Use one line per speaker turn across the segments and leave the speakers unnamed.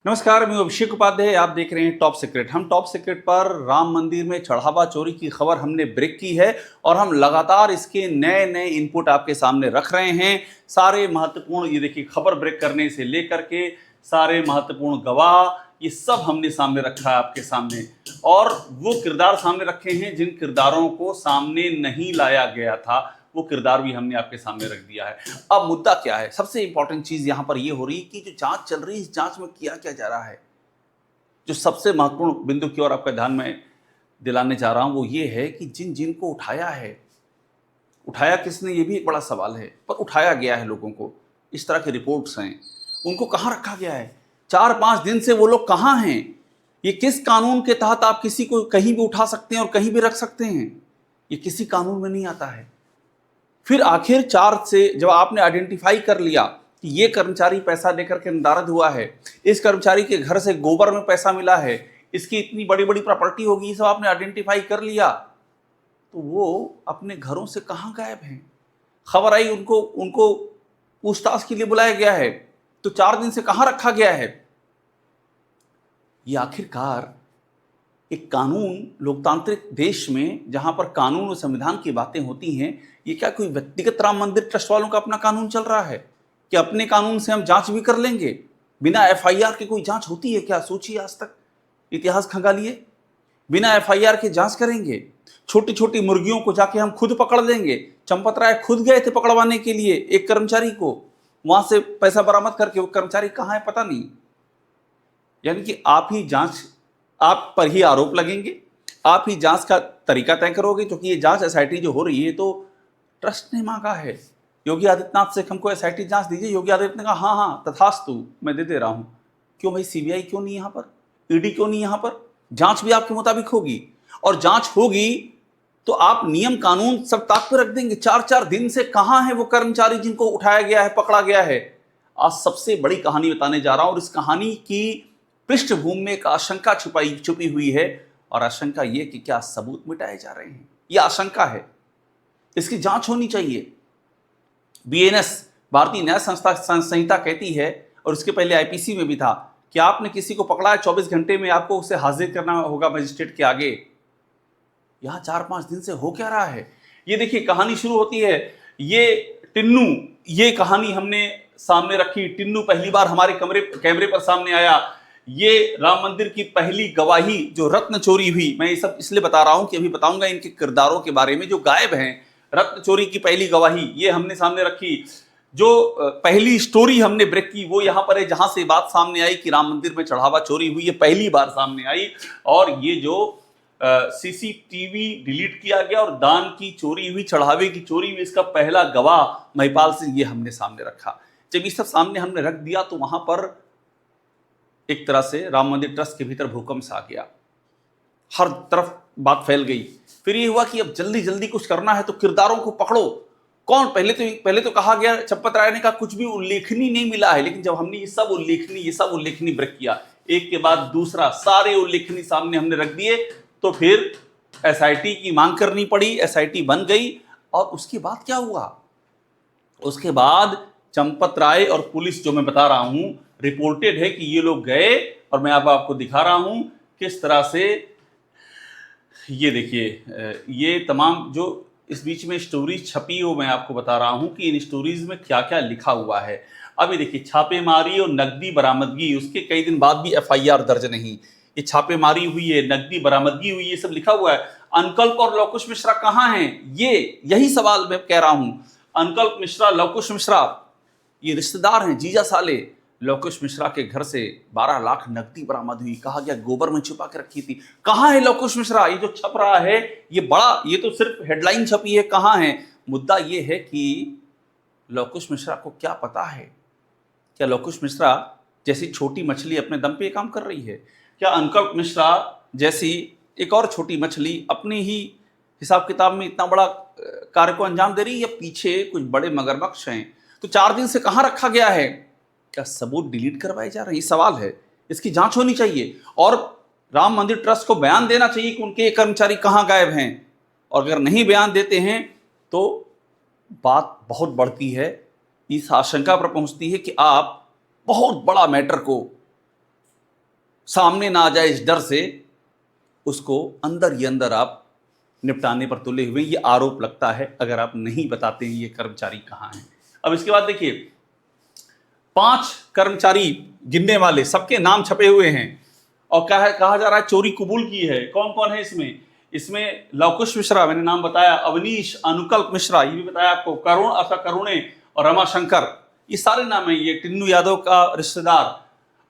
नमस्कार, मैं अभिषेक उपाध्याय। आप देख रहे हैं टॉप सीक्रेट। हम टॉप सीक्रेट पर राम मंदिर में चढ़ावा चोरी की खबर हमने ब्रेक की है और हम लगातार इसके नए नए इनपुट आपके सामने रख रहे हैं। सारे महत्वपूर्ण, ये देखिए, खबर ब्रेक करने से लेकर के सारे महत्वपूर्ण गवाह, ये सब हमने सामने रखा है आपके सामने। और वो किरदार सामने रखे हैं जिन किरदारों को सामने नहीं लाया गया था, वो किरदार भी हमने आपके सामने रख दिया है। अब मुद्दा क्या है? सबसे इंपॉर्टेंट चीज यहां पर ये हो रही है कि जो जांच चल रही है, इस जांच में किया क्या जा रहा है। जो सबसे महत्वपूर्ण बिंदु की ओर आपका ध्यान में दिलाने जा रहा हूं वो ये है कि जिन जिन को उठाया है, उठाया किसने, ये भी एक बड़ा सवाल है, पर उठाया गया है लोगों को। इस तरह की रिपोर्ट्स हैं, उनको कहां रखा गया है? 4-5 दिन से वो लोग कहां हैं? ये किस कानून के तहत आप किसी को कहीं भी उठा सकते हैं और कहीं भी रख सकते हैं? ये किसी कानून में नहीं आता है। फिर आखिर 4 से जब आपने आइडेंटिफाई कर लिया कि ये कर्मचारी पैसा लेकर के नदारद हुआ है, इस कर्मचारी के घर से गोबर में पैसा मिला है, इसकी इतनी बड़ी बड़ी प्रॉपर्टी होगी, ये सब आपने आइडेंटिफाई कर लिया, तो वो अपने घरों से कहाँ गायब हैं? खबर आई उनको उनको पूछताछ के लिए बुलाया गया है, तो 4 दिन से कहाँ रखा गया है? ये आखिरकार एक कानून, लोकतांत्रिक देश में जहां पर कानून और संविधान की बातें होती हैं, ये क्या कोई व्यक्तिगत राम मंदिर ट्रस्ट वालों का अपना कानून चल रहा है कि अपने कानून से हम जांच भी कर लेंगे? बिना एफआईआर के कोई जांच होती है क्या? सोचिए, आज तक इतिहास खंगालिए। बिना एफआईआर के जांच करेंगे? छोटी छोटी मुर्गियों को जाके हम खुद पकड़ लेंगे। चंपत राय खुद गए थे पकड़वाने के लिए एक कर्मचारी को, वहां से पैसा बरामद करके। वो कर्मचारी कहाँ है पता नहीं। यानी कि आप ही जांच, आप पर ही आरोप लगेंगे, आप ही जांच का तरीका तय करोगे, क्योंकि ये जांच एसआईटी जो हो रही है तो ट्रस्ट ने मांगा है। योगी आदित्यनाथ से हमको एसआईटी जांच दीजिए। योगी आदित्यनाथ ने कहा हाँ हाँ तथास्तु, मैं दे रहा हूं। क्यों भाई? सीबीआई क्यों नहीं यहां पर? ईडी क्यों नहीं यहां पर? जांच भी आपके मुताबिक होगी, और जांच होगी तो आप नियम कानून सब ताक पे रख देंगे। 4-4 दिन से कहां है वो कर्मचारी जिनको उठाया गया है, पकड़ा गया है? आज सबसे बड़ी कहानी बताने जा रहा हूं, और इस कहानी की पृष्ठभूमि में एक आशंका छुपी हुई है, और आशंका ये कि क्या सबूत मिटाए जा रहे हैं। यह आशंका है, इसकी जांच होनी चाहिए। बीएनएस, भारतीय न्याय संहिता कहती है, और इसके पहले आईपीसी में भी था कि आपने किसी को पकड़ा है, 24 घंटे में आपको उसे हाजिर करना होगा मजिस्ट्रेट के आगे। यहां 4-5 दिन से हो क्या रहा है? ये देखिए, कहानी शुरू होती है। ये टिन्नू, ये कहानी हमने सामने रखी। टिन्नू पहली बार हमारे कैमरे पर सामने आया। ये राम मंदिर की पहली गवाही जो रत्न चोरी हुई, मैं ये सब इसलिए बता रहा हूं कि अभी बताऊंगा इनके किरदारों के बारे में जो गायब हैं। रत्न चोरी की पहली गवाही ये हमने सामने रखी। जो पहली स्टोरी हमने ब्रेक की वो यहां पर है, जहां से बात सामने आई कि राम मंदिर में चढ़ावा चोरी हुई, ये पहली बार सामने आई। और ये जो सीसीटीवी डिलीट किया गया और दान की चोरी हुई, चढ़ावे की चोरी हुई, इसका पहला गवाह महिपाल सिंह, ये हमने सामने रखा। जब ये सब सामने हमने रख दिया तो वहां पर एक तरह से राम मंदिर ट्रस्ट के भीतर भूकंप सा गया, हर तरफ बात फैल गई। फिर ये हुआ कि अब जल्दी जल्दी कुछ करना है तो किरदारों को पकड़ो। कौन? पहले तो कहा गया, चंपत राय ने कहा कुछ भी उल्लेखनीय नहीं मिला है, लेकिन जब हमने ये सब उल्लेखनीय ब्रेक किया, एक के बाद दूसरा सारे उल्लेखनीय सामने हमने रख दिए, तो फिर एसआईटी की मांग करनी पड़ी। एसआईटी बन गई, और उसके बाद क्या हुआ? उसके बाद चंपत राय और पुलिस, जो मैं बता रहा हूं, रिपोर्टेड है कि ये लोग गए, और मैं अब आपको दिखा रहा हूं किस तरह से। ये देखिए, ये तमाम जो इस बीच में स्टोरीज छपी, वो मैं आपको बता रहा हूं कि इन स्टोरीज में क्या क्या लिखा हुआ है। अभी देखिए, छापेमारी और नकदी बरामदगी, उसके कई दिन बाद भी एफआईआर दर्ज नहीं। ये छापेमारी हुई है, नकदी बरामदगी हुई, ये सब लिखा हुआ है। अनकल्प और लवकुश मिश्रा कहाँ हैं? यही सवाल मैं कह रहा हूं। अनकल्प मिश्रा, लवकुश मिश्रा, ये रिश्तेदार हैं, जीजा साले। लवकुश मिश्रा के घर से 12 लाख नकदी बरामद हुई, कहा गया गोबर में छुपा के रखी थी। कहां है लवकुश मिश्रा? ये जो छप रहा है, ये तो सिर्फ हेडलाइन छपी है, कहां है? मुद्दा ये है कि लवकुश मिश्रा को क्या पता है? क्या लवकुश मिश्रा जैसी छोटी मछली अपने दम पे काम कर रही है? क्या अनकल्प मिश्रा जैसी एक और छोटी मछली अपने ही हिसाब किताब में इतना बड़ा कार्य को अंजाम दे रही है, या पीछे कुछ बड़े मगरमच्छ हैं? तो 4 दिन से कहां रखा गया है? क्या सबूत डिलीट करवाए जा रहे हैं? ये सवाल है, इसकी जांच होनी चाहिए। और राम मंदिर ट्रस्ट को बयान देना चाहिए कि उनके कर्मचारी कहां गायब हैं। और अगर नहीं बयान देते हैं तो बात बहुत बढ़ती है, इस आशंका पर पहुंचती है कि आप बहुत बड़ा मैटर को सामने ना आ जाए इस डर से उसको अंदर ही अंदर आप निपटाने पर तुले हुए। ये आरोप लगता है अगर आप नहीं बताते हैं ये कर्मचारी कहाँ हैं। अब इसके बाद देखिए 5 कर्मचारी गिनने वाले सबके नाम छपे हुए हैं और कहा जा रहा है चोरी कबूल की है। कौन कौन है इसमें लवकुश मिश्रा मैंने नाम बताया, अवनीश, अनुकल्प मिश्रा ये भी बताया आपको, करुणे और रमाशंकर, ये सारे नाम है। ये टिन्नू यादव का रिश्तेदार,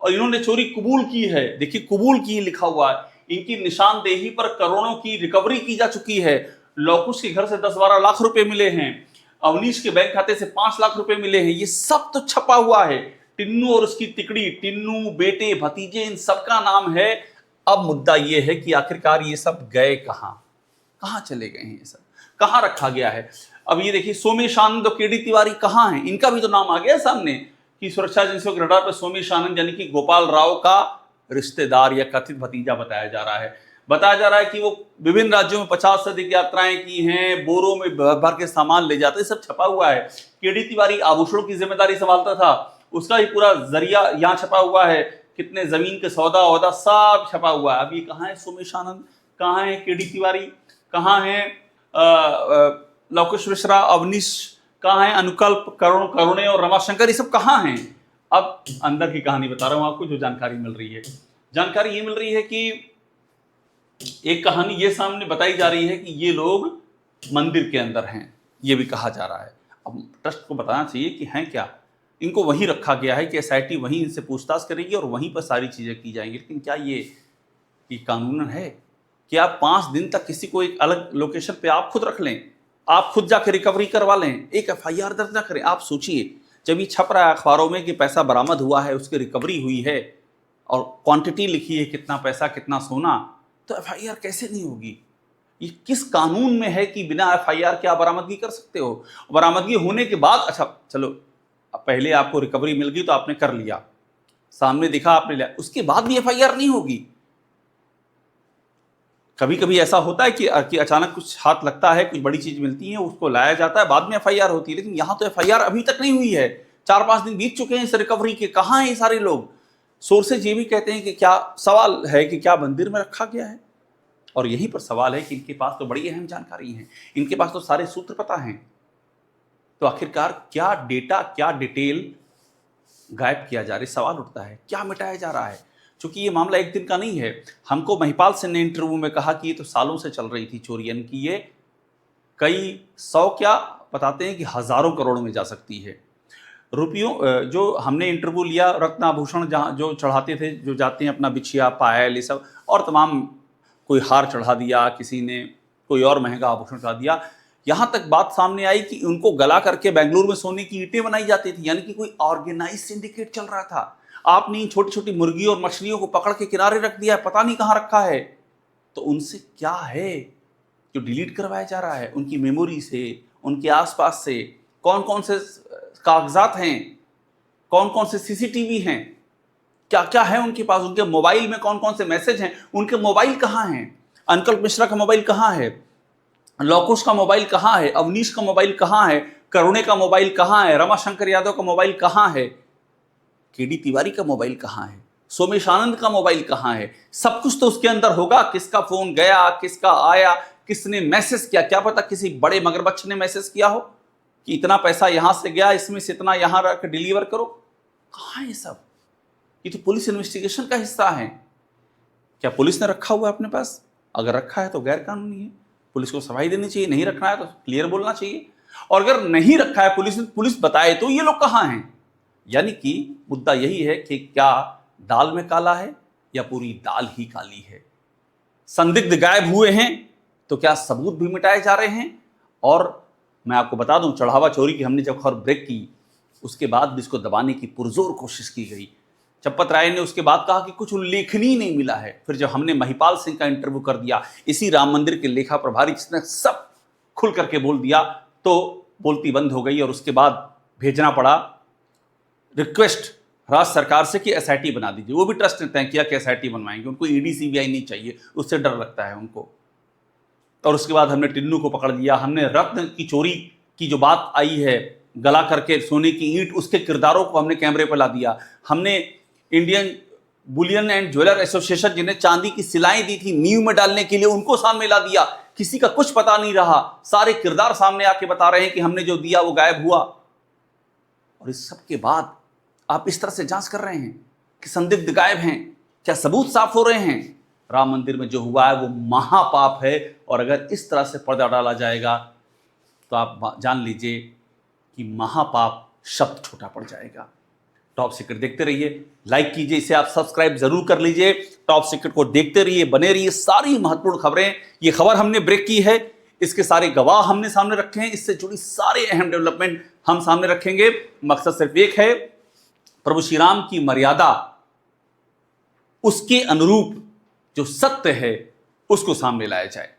और इन्होंने चोरी कबूल की है। देखिए कबूल की लिखा हुआ है। इनकी निशानदेही पर करोड़ों की रिकवरी की जा चुकी है। लवकुश के घर से 10-12 लाख रुपए मिले हैं, अवनीश के बैंक खाते से 5 लाख रुपए मिले हैं। ये सब तो छपा हुआ है। टिन्नू और उसकी तिकड़ी, टिन्नू बेटे भतीजे, इन सबका नाम है। अब मुद्दा ये है कि आखिरकार ये सब गए कहां चले गए हैं, ये सब कहां रखा गया है। अब ये देखिए सोमेश आनंद और केडी तिवारी कहां हैं, इनका भी तो नाम आ गया सामने कि सुरक्षा एजेंसियों के रडार पर सोमेश आनंद यानी कि गोपाल राव का रिश्तेदार या कथित भतीजा बताया जा रहा है कि वो विभिन्न राज्यों में 50 से अधिक यात्राएं की हैं, बोरों में भर के सामान ले जाते, सब छपा हुआ है। केडी तिवारी आभूषणों की जिम्मेदारी संभालता था, उसका ही पूरा जरिया यहाँ छपा हुआ है। कितने जमीन के सौदा वौदा सब छपा हुआ है। अब ये कहाँ है सोमेश आनंद, कहाँ है केडी तिवारी, कहाँ है लवकुश मिश्रा, अवनीश कहाँ है, अनुकल्प, करुणे और रमाशंकर, ये सब कहाँ हैं। अब अंदर की कहानी बता रहा हूं आपको। जो जानकारी मिल रही है, जानकारी ये मिल रही है कि एक कहानी ये सामने बताई जा रही है कि ये लोग मंदिर के अंदर हैं, ये भी कहा जा रहा है। अब ट्रस्ट को बताना चाहिए कि हैं क्या, इनको वहीं रखा गया है कि एसआईटी वहीं इनसे पूछताछ करेगी और वहीं पर सारी चीजें की जाएंगी। लेकिन क्या ये कानूनन है कि आप 5 दिन तक किसी को एक अलग लोकेशन पे आप खुद रख लें, आप खुद जाकर रिकवरी करवा लें, एक एफआईआर दर्ज ना करें। आप सोचिए, जब ये छप रहा है अखबारों में कि पैसा बरामद हुआ है, उसकी रिकवरी हुई है और क्वांटिटी लिखी है, कितना पैसा कितना सोना, तो एफआईआर कैसे नहीं होगी। ये किस कानून में है कि बिना एफआईआर के आप बरामदगी कर सकते हो। बरामदगी होने के बाद अच्छा चलो पहले आपको रिकवरी मिल गई तो आपने कर लिया, सामने दिखा आपने लिया, उसके बाद भी एफआईआर नहीं होगी। कभी कभी ऐसा होता है कि अचानक कुछ हाथ लगता है, कुछ बड़ी चीज मिलती है, उसको लाया जाता है, बाद में एफआईआर होती है। लेकिन यहां तो एफआईआर अभी तक नहीं हुई है। 4-5 दिन बीत चुके हैं इस रिकवरी के, कहां हैं ये सारे लोग। सोर्सेज ये भी कहते हैं कि क्या सवाल है कि क्या मंदिर में रखा गया है, और यहीं पर सवाल है कि इनके पास तो बड़ी अहम जानकारी है, इनके पास तो सारे सूत्र पता हैं। तो आखिरकार क्या डेटा, क्या डिटेल गायब किया जा रहा है, सवाल उठता है, क्या मिटाया जा रहा है। क्योंकि ये मामला एक दिन का नहीं है। हमको महिपाल सिंह ने इंटरव्यू में कहा कि ये तो सालों से चल रही थी चोरी, यानी कि ये कई 100 क्या बताते हैं कि हजारों करोड़ में जा सकती है। रुपयों जो हमने इंटरव्यू लिया, रत्न आभूषण जहाँ जो चढ़ाते थे, जो जाते हैं अपना बिछिया, पायल, ये सब, और तमाम, कोई हार चढ़ा दिया, किसी ने कोई और महंगा आभूषण चढ़ा दिया। यहाँ तक बात सामने आई कि उनको गला करके बेंगलुरु में सोने की ईंटें बनाई जाती थी, यानी कि कोई ऑर्गेनाइज सिंडिकेट चल रहा था। आपने छोटी छोटी मुर्गियों और मछलियों को पकड़ के किनारे रख दिया है, पता नहीं कहाँ रखा है। तो उनसे क्या है जो डिलीट करवाया जा रहा है, उनकी मेमोरी से, उनके आसपास से कौन कौन से कागजात हैं, कौन कौन से सीसीटीवी हैं, क्या क्या है उनके पास, उनके मोबाइल में कौन कौन से मैसेज हैं, उनके मोबाइल कहाँ हैं, अनुकल्प मिश्रा का मोबाइल कहाँ है, लवकुश का मोबाइल कहाँ है, अवनीश का मोबाइल कहाँ है, करुणे का मोबाइल कहाँ है, रमाशंकर यादव का मोबाइल कहाँ है, केडी तिवारी का मोबाइल कहाँ है, सोमेश आनंद का मोबाइल कहाँ है। सब कुछ तो उसके अंदर होगा। किसका फोन गया, किसका आया, किसने मैसेज किया, क्या पता किसी बड़े मगरमच्छ ने मैसेज किया हो कि इतना पैसा यहां से गया, इसमें से इतना यहां रख डिलीवर करो। कहाँ है सब? ये तो पुलिस इन्वेस्टिगेशन का हिस्सा है। क्या पुलिस ने रखा हुआ है अपने पास? अगर रखा है तो गैर कानूनी है, पुलिस को सफाई देनी चाहिए। नहीं रखना है तो क्लियर बोलना चाहिए। और अगर नहीं रखा है, पुलिस बताए तो ये लोग कहाँ हैं। यानी कि मुद्दा यही है कि क्या दाल में काला है या पूरी दाल ही काली है। संदिग्ध गायब हुए हैं तो क्या सबूत भी मिटाए जा रहे हैं। और मैं आपको बता दूं, चढ़ावा चोरी की हमने जब खबर ब्रेक की, उसके बाद भी इसको दबाने की पुरजोर कोशिश की गई। चंपत राय ने उसके बाद कहा कि कुछ उल्लेखनीय नहीं मिला है। फिर जब हमने महिपाल सिंह का इंटरव्यू कर दिया, इसी राम मंदिर के लेखा प्रभारी, जिसने सब खुल करके बोल दिया, तो बोलती बंद हो गई। और उसके बाद भेजना पड़ा रिक्वेस्ट राज्य सरकार से कि एसआईटी बना दीजिए। वो भी ट्रस्ट ने तय किया कि एसआईटी बनवाएंगे, उनको ईडी सीबीआई नहीं चाहिए, उससे डर लगता है उनको। और उसके बाद हमने टिन्नू को पकड़ लिया। हमने रत्न की चोरी की जो बात आई है, गला करके सोने की ईंट, उसके किरदारों को हमने कैमरे पर ला दिया। हमने Indian Boolean and jeweller association जिन्हें चांदी की सिलाएं दी थी नींव में डालने के लिए, उनको सामने ला दिया। किसी का कुछ पता नहीं रहा, सारे किरदार सामने आके बता रहे हैं कि हमने जो दिया वो गायब हुआ। और इस सब के बाद आप इस तरह से जांच कर रहे हैं कि संदिग्ध गायब हैं, क्या सबूत साफ हो रहे हैं? राम मंदिर में जो हुआ है वो महापाप है, और अगर इस तरह से पर्दा डाला जाएगा तो आप जान लीजिए कि महापाप शब्द छोटा पड़ जाएगा। टॉप सीक्रेट देखते रहिए, लाइक कीजिए, इसे आप सब्सक्राइब जरूर कर लीजिए। टॉप सीक्रेट को देखते रहिए, बने रहिए। सारी महत्वपूर्ण खबरें, ये खबर हमने ब्रेक की है, इसके सारे गवाह हमने सामने रखे हैं, इससे जुड़ी सारे अहम डेवलपमेंट हम सामने रखेंगे। मकसद सिर्फ एक है, प्रभु श्री राम की मर्यादा, उसके अनुरूप जो सत्य है उसको सामने लाया जाए।